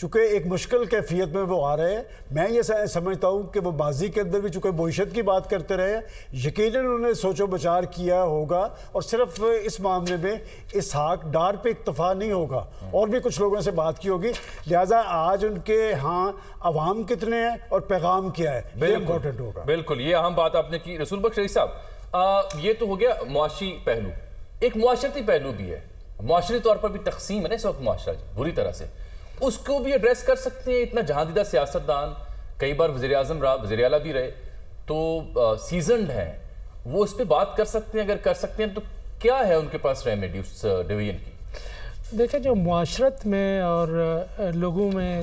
چونکہ ایک مشکل کیفیت میں وہ آ رہے ہیں. میں یہ سمجھتا ہوں کہ وہ ماضی کے اندر بھی چونکہ معیشت کی بات کرتے رہے ہیں, یقیناً انہوں نے سوچ و بچار کیا ہوگا, اور صرف اس معاملے میں اسحاق ڈار پہ اکتفا نہیں ہوگا, اور بھی کچھ لوگوں سے بات کی ہوگی. لہٰذا آج ان کے ہاں عوام کتنے ہیں اور پیغام کیا ہے, یہ امپورٹنٹ ہوگا. بالکل, یہ اہم بات آپ نے کی. رسول بخش رئیس صاحب, یہ تو ہو گیا معاشی پہلو. ایک معاشرتی پہلو بھی ہے, معاشرتی طور پر بھی تقسیم ہے نا اس وقت معاشرہ بری طرح سے, اس کو بھی ایڈریس کر سکتے ہیں. اتنا جہاندیدہ سیاستدان, کئی بار وزیر اعظم رہا, وزیر اعلیٰ بھی رہے, تو سیزنڈ ہیں, وہ اس پہ بات کر سکتے ہیں. اگر کر سکتے ہیں تو کیا ہے ان کے پاس ریمیڈی اس ڈویژن کی؟ دیکھیں, جو معاشرت میں اور لوگوں میں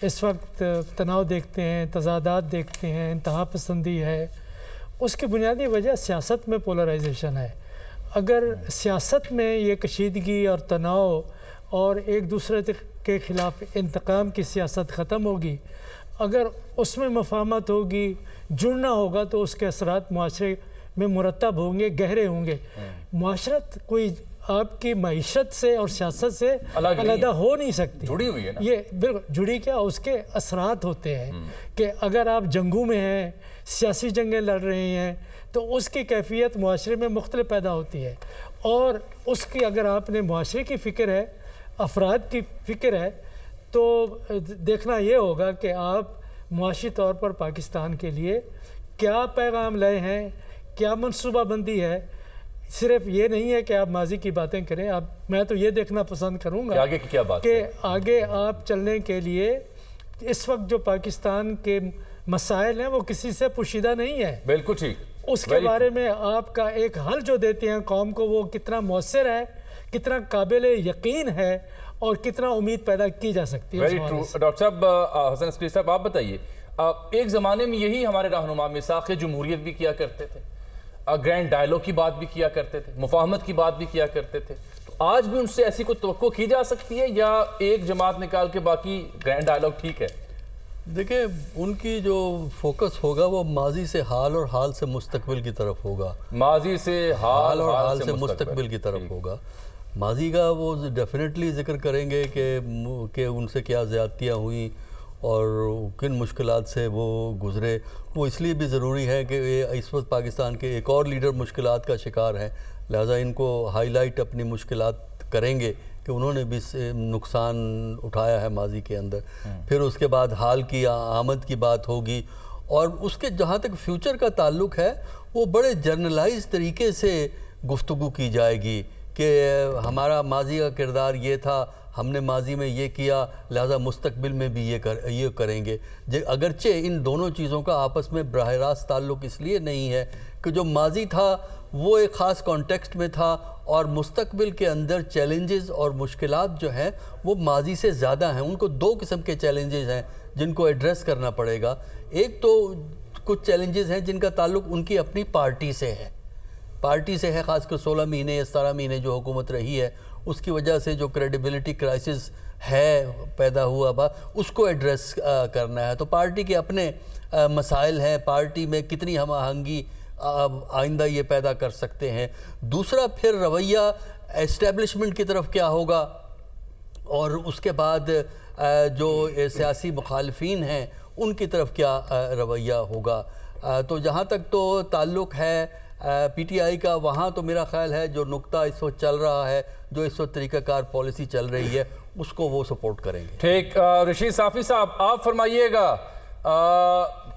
اس وقت تناؤ دیکھتے ہیں, تضادات دیکھتے ہیں, انتہا پسندی ہے, اس کی بنیادی وجہ سیاست میں پولرائزیشن ہے. اگر سیاست میں یہ کشیدگی اور تناؤ اور ایک دوسرے کے خلاف انتقام کی سیاست ختم ہوگی, اگر اس میں مفاہمت ہوگی, جڑنا ہوگا, تو اس کے اثرات معاشرے میں مرتب ہوں گے, گہرے ہوں گے. معاشرت کوئی آپ کی معیشت سے اور سیاست سے علیحدہ ہو نہیں سکتی, جڑی ہوئی ہے نا. یہ بالکل جڑی, کیا اس کے اثرات ہوتے ہیں کہ اگر آپ جنگوں میں ہیں, سیاسی جنگیں لڑ رہے ہیں, تو اس کی کیفیت معاشرے میں مختلف پیدا ہوتی ہے. اور اس کی اگر آپ نے معاشرے کی فکر ہے, افراد کی فکر ہے, تو دیکھنا یہ ہوگا کہ آپ معاشی طور پر پاکستان کے لیے کیا پیغام لائے ہیں, کیا منصوبہ بندی ہے. صرف یہ نہیں ہے کہ آپ ماضی کی باتیں کریں. میں تو یہ دیکھنا پسند کروں گا آگے کی کیا بات کہ آگے آپ چلنے کے لیے اس وقت جو پاکستان کے مسائل ہیں وہ کسی سے پوشیدہ نہیں ہے. بالکل ٹھیک. اس کے بارے میں آپ کا ایک حل جو دیتے ہیں قوم کو, وہ کتنا مؤثر ہے, کتنا قابل یقین ہے, اور کتنا امید پیدا کی جا سکتی ہے. Very true. ڈاکٹر صاحب, حسن عسکری صاحب, آپ بتائیے, ایک زمانے میں یہی ہمارے رہنما میثاق جمہوریت بھی کیا کرتے تھے, گرینڈ ڈائلاگ کی بات بھی کیا کرتے تھے, مفاہمت کی بات بھی کیا کرتے تھے. تو آج بھی ان سے ایسی کوئی توقع کی جا سکتی ہے, یا ایک جماعت نکال کے باقی گرینڈ ڈائلاگ ٹھیک ہے؟ دیکھیں, ان کی جو فوکس ہوگا وہ ماضی سے حال اور حال سے مستقبل کی طرف ہوگا. ماضی سے حال اور حال سے مستقبل کی طرف ہوگا. ماضی کا وہ ڈیفینیٹلی ذکر کریں گے کہ ان سے کیا زیادتیاں ہوئیں اور کن مشکلات سے وہ گزرے. وہ اس لیے بھی ضروری ہے کہ اس وقت پاکستان کے ایک اور لیڈر مشکلات کا شکار ہیں, لہٰذا ان کو ہائی لائٹ اپنی مشکلات کریں گے کہ انہوں نے بھی نقصان اٹھایا ہے ماضی کے اندر. پھر اس کے بعد حال کی آمد کی بات ہوگی, اور اس کے جہاں تک فیوچر کا تعلق ہے وہ بڑے جرنلائز طریقے سے گفتگو کی جائے گی کہ ہمارا ماضی کا کردار یہ تھا, ہم نے ماضی میں یہ کیا, لہذا مستقبل میں بھی یہ کریں گے. اگرچہ ان دونوں چیزوں کا آپس میں براہ راست تعلق اس لیے نہیں ہے کہ جو ماضی تھا وہ ایک خاص کانٹیکسٹ میں تھا, اور مستقبل کے اندر چیلنجز اور مشکلات جو ہیں وہ ماضی سے زیادہ ہیں. ان کو دو قسم کے چیلنجز ہیں جن کو ایڈریس کرنا پڑے گا. ایک تو کچھ چیلنجز ہیں جن کا تعلق ان کی اپنی پارٹی سے ہے, خاص کر 16 مہینے یا 17 مہینے جو حکومت رہی ہے, اس کی وجہ سے جو کریڈیبلٹی کرائسس ہے پیدا ہوا اس کو ایڈریس کرنا ہے. تو پارٹی کے اپنے مسائل ہیں, پارٹی میں کتنی ہم آہنگی آئندہ یہ پیدا کر سکتے ہیں. دوسرا پھر رویہ اسٹیبلشمنٹ کی طرف کیا ہوگا, اور اس کے بعد جو سیاسی مخالفین ہیں ان کی طرف کیا رویہ ہوگا. تو جہاں تک تو تعلق ہے پی ٹی آئی کا, وہاں تو میرا خیال ہے جو نقطہ اس وقت چل رہا ہے, جو اس وقت طریقہ کار پالیسی چل رہی ہے, اس کو وہ سپورٹ کریں گے. ٹھیک. رشید صافی صاحب, آپ فرمائیے گا,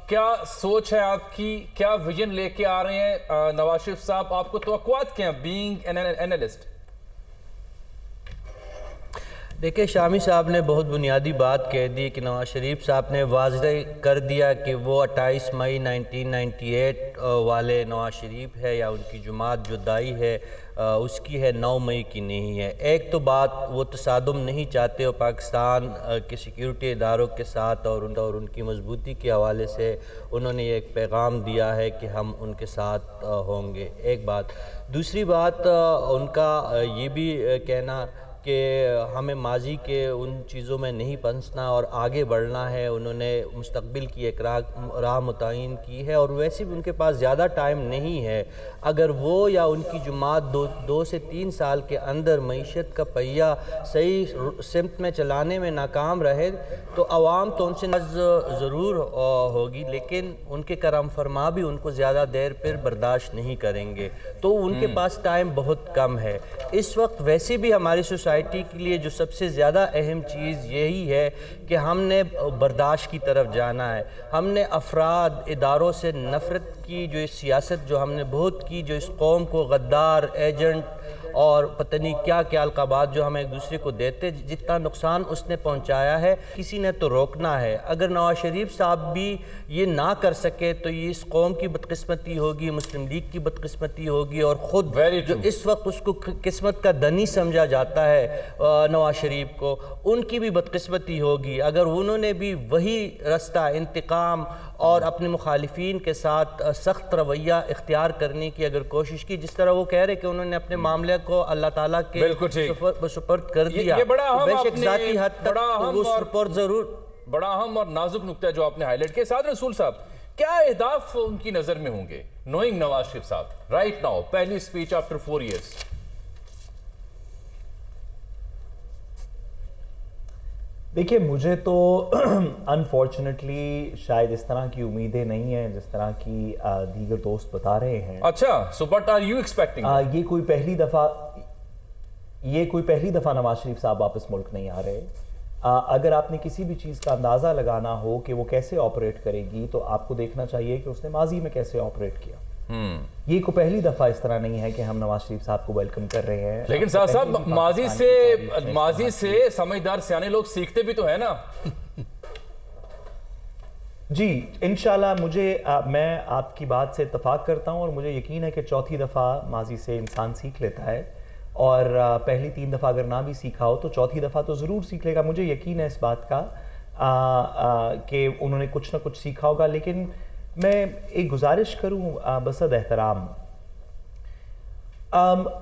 کیا سوچ ہے آپ کی, کیا ویژن لے کے آ رہے ہیں نواز شریف صاحب, آپ کو توقعات کیا ہیں بینگ این اینالسٹ؟ دیکھیں, شامی صاحب نے بہت بنیادی بات کہہ دی کہ نواز شریف صاحب نے واضح کر دیا کہ وہ 28 مئی 1998 والے نواز شریف ہے, یا ان کی جماعت جو دائی ہے اس کی ہے, 9 مئی کی نہیں ہے. ایک تو بات وہ تصادم نہیں چاہتے, اور پاکستان کے سیکیورٹی اداروں کے ساتھ اور ان کی مضبوطی کے حوالے سے انہوں نے ایک پیغام دیا ہے کہ ہم ان کے ساتھ ہوں گے. ایک بات. دوسری بات ان کا یہ بھی کہنا کہ ہمیں ماضی کے ان چیزوں میں نہیں پھنسنا اور آگے بڑھنا ہے. انہوں نے مستقبل کی ایک راہ متعین کی ہے اور ویسے بھی ان کے پاس زیادہ ٹائم نہیں ہے. اگر وہ یا ان کی جماعت 2 سے 3 سال کے اندر معیشت کا پہیہ صحیح سمت میں چلانے میں ناکام رہے تو عوام تو ان سے ضرور ہوگی، لیکن ان کے کرم فرما بھی ان کو زیادہ دیر پر برداشت نہیں کریں گے. تو ان کے پاس ٹائم بہت کم ہے. اس وقت ویسے بھی ہماری سوسائٹی کے لیے جو سب سے زیادہ اہم چیز یہی ہے کہ ہم نے برداشت کی طرف جانا ہے. ہم نے افراد اداروں سے نفرت کی جو سیاست جو ہم نے بہت کی، جو اس قوم کو غدار، ایجنٹ اور پتہ نہیں کیا کیا القابات جو ہم ایک دوسرے کو دیتے، جتنا نقصان اس نے پہنچایا ہے کسی نے تو روکنا ہے. اگر نواز شریف صاحب بھی یہ نہ کر سکے تو یہ اس قوم کی بدقسمتی ہوگی، مسلم لیگ کی بدقسمتی ہوگی، اور خود جو اس وقت اس کو قسمت کا دنی سمجھا جاتا ہے نواز شریف کو، ان کی بھی بدقسمتی ہوگی. اگر انہوں نے بھی وہی رستہ انتقام اور اپنے مخالفین کے ساتھ سخت رویہ اختیار کرنے کی اگر کوشش کی، جس طرح وہ کہہ رہے کہ انہوں نے اپنے معاملے کو اللہ تعالیٰ کے سپرد کر دیا، بے شک ذاتی حد تک وہ سپرد ضرور. بڑا اہم اور نازک نقطہ جو آپ نے ہائی لائٹ کیا. سعد رسول صاحب، کیا اہداف ان کی نظر میں ہوں گے نوئنگ نواز شریف صاحب رائٹ ناؤ، پہلی سپیچ آفٹر 4 ایئرز؟ دیکھیے، مجھے تو انفارچونیٹلی شاید اس طرح کی امیدیں نہیں ہیں جس طرح کی دیگر دوست بتا رہے ہیں. اچھا، so what are you expecting? یہ کوئی پہلی دفعہ نواز شریف صاحب واپس ملک نہیں آ رہے. اگر آپ نے کسی بھی چیز کا اندازہ لگانا ہو کہ وہ کیسے آپریٹ کرے گی تو آپ کو دیکھنا چاہیے کہ اس نے ماضی میں کیسے آپریٹ کیا. یہ کوئی پہلی دفعہ اس طرح نہیں ہے کہ ہم نواز شریف صاحب کو ویلکم کر رہے ہیں. لیکن صاحب ماضی سے سمجھدار سیانے لوگ سیکھتے بھی تو ہے نا. جی انشاءاللہ میں آپ کی بات سے اتفاق کرتا ہوں اور مجھے یقین ہے کہ چوتھی دفعہ ماضی سے انسان سیکھ لیتا ہے، اور پہلی 3 دفعہ اگر نہ بھی سیکھا ہو تو چوتھی دفعہ تو ضرور سیکھ لے گا. مجھے یقین ہے اس بات کا کہ انہوں نے کچھ نہ کچھ سیکھا ہوگا. لیکن میں ایک گزارش کروں بصد احترام،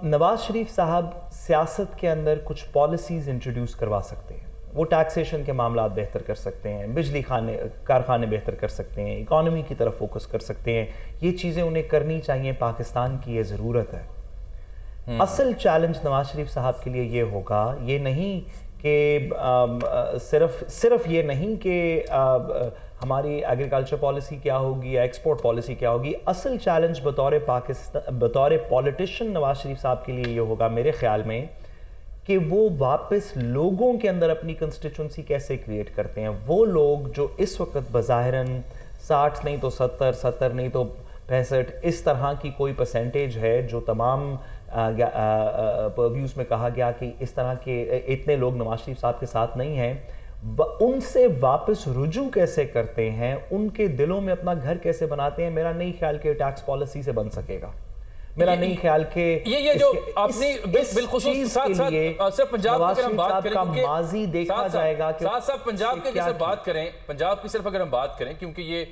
نواز شریف صاحب سیاست کے اندر کچھ پالیسیز انٹروڈیوس کروا سکتے ہیں. وہ ٹیکسیشن کے معاملات بہتر کر سکتے ہیں، بجلی کارخانے بہتر کر سکتے ہیں، اکانومی کی طرف فوکس کر سکتے ہیں. یہ چیزیں انہیں کرنی چاہیے، پاکستان کی یہ ضرورت ہے. اصل چیلنج نواز شریف صاحب کے لیے یہ ہوگا، یہ نہیں کہ صرف یہ نہیں کہ ہماری ایگریکلچر پالیسی کیا ہوگی یا ایکسپورٹ پالیسی کیا ہوگی. اصل چیلنج بطور پولیٹیشین نواز شریف صاحب کے لیے یہ ہوگا میرے خیال میں کہ وہ واپس لوگوں کے اندر اپنی کنسٹیچوئنسی کیسے کریٹ کرتے ہیں. وہ لوگ جو اس وقت بظاہراً 60 نہیں تو 70 نہیں تو 65 اس طرح کی کوئی پرسنٹیج ہے جو تمام پرویوز میں کہا گیا کہ اس طرح کے اتنے لوگ نواز شریف صاحب کے ساتھ نہیں ہیں، ان سے واپس رجوع کیسے کرتے ہیں، ان کے دلوں میں اپنا گھر کیسے بناتے ہیں. میرا نہیں خیال کہ ٹیکس پالیسی سے بن سکے گا. میرا نہیں خیال کہ یہ جو اپنی بالخصوص ساتھ پنجاب کی بات کریں، ماضی دیکھا جائے گا کہ ساتھ پنجاب کی اگر بات کریں، پنجاب کی صرف اگر ہم بات کریں کیونکہ یہ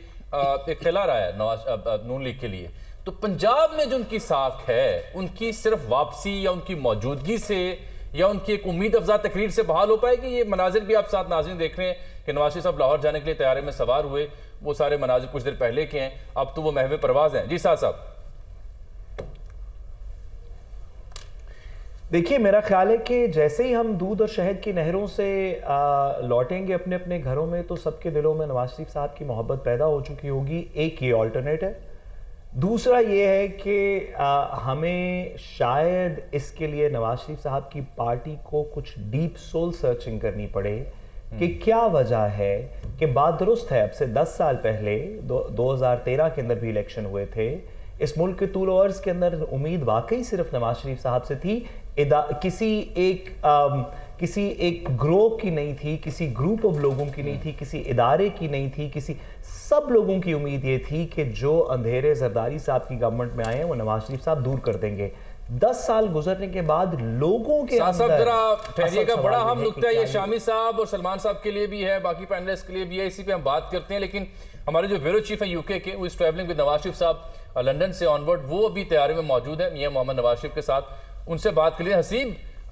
ایک خلا رہا ہے نواز نون لیگ کے لیے، تو پنجاب میں جو ان کی ساکھ ہے ان کی صرف واپسی یا ان کی موجودگی سے یا ان کی ایک امید افزا تقریر سے بحال ہو پائے گی. یہ مناظر بھی آپ ساتھ ناظرین دیکھ رہے ہیں کہ نواز شریف صاحب لاہور جانے کے لیے طیارے میں سوار ہوئے، وہ سارے مناظر کچھ دیر پہلے کے ہیں، اب تو وہ محو پرواز ہیں. جی صاحب. دیکھیے میرا خیال ہے کہ جیسے ہی ہم دودھ اور شہد کی نہروں سے لوٹیں گے اپنے اپنے گھروں میں تو سب کے دلوں میں نواز شریف صاحب کی محبت پیدا ہو چکی ہوگی. ایک یہ آلٹرنیٹ ہے. دوسرا یہ ہے کہ ہمیں شاید اس کے لیے نواز شریف صاحب کی پارٹی کو کچھ ڈیپ سول سرچنگ کرنی پڑے کہ کیا وجہ ہے کہ بات درست ہے اب سے 10 سال پہلے 2013 کے اندر بھی الیکشن ہوئے تھے. اس ملک کے طول و عرض کے اندر امید واقعی صرف نواز شریف صاحب سے تھی، کسی ایک گروہ کی نہیں تھی، کسی گروپ آف لوگوں کی نہیں تھی، کسی ادارے کی نہیں تھی، سب لوگوں کی امید یہ تھی کہ جو اندھیرے زرداری صاحب کی گورنمنٹ میں آئے ہیں وہ نواز شریف صاحب دور کر دیں گے. 10 سال گزرنے کے بعد لوگوں کے اندر صاحب ذرا ٹھہریے گا، بڑا اہم نکتہ ہے یہ شامی صاحب اور سلمان صاحب کے لیے بھی ہے، باقی پینلسٹ کے لیے بھی ہے، اسی پہ ہم بات کرتے ہیں. لیکن ہمارے جو بیورو چیف ہیں یو کے وہ اس ٹریولنگ ود نواز شریف صاحب لنڈن سے آن ورڈ، وہ ابھی طیارے میں موجود ہیں میاں محمد نواز شریف کے ساتھ. ان سے بات کے لیے حسیب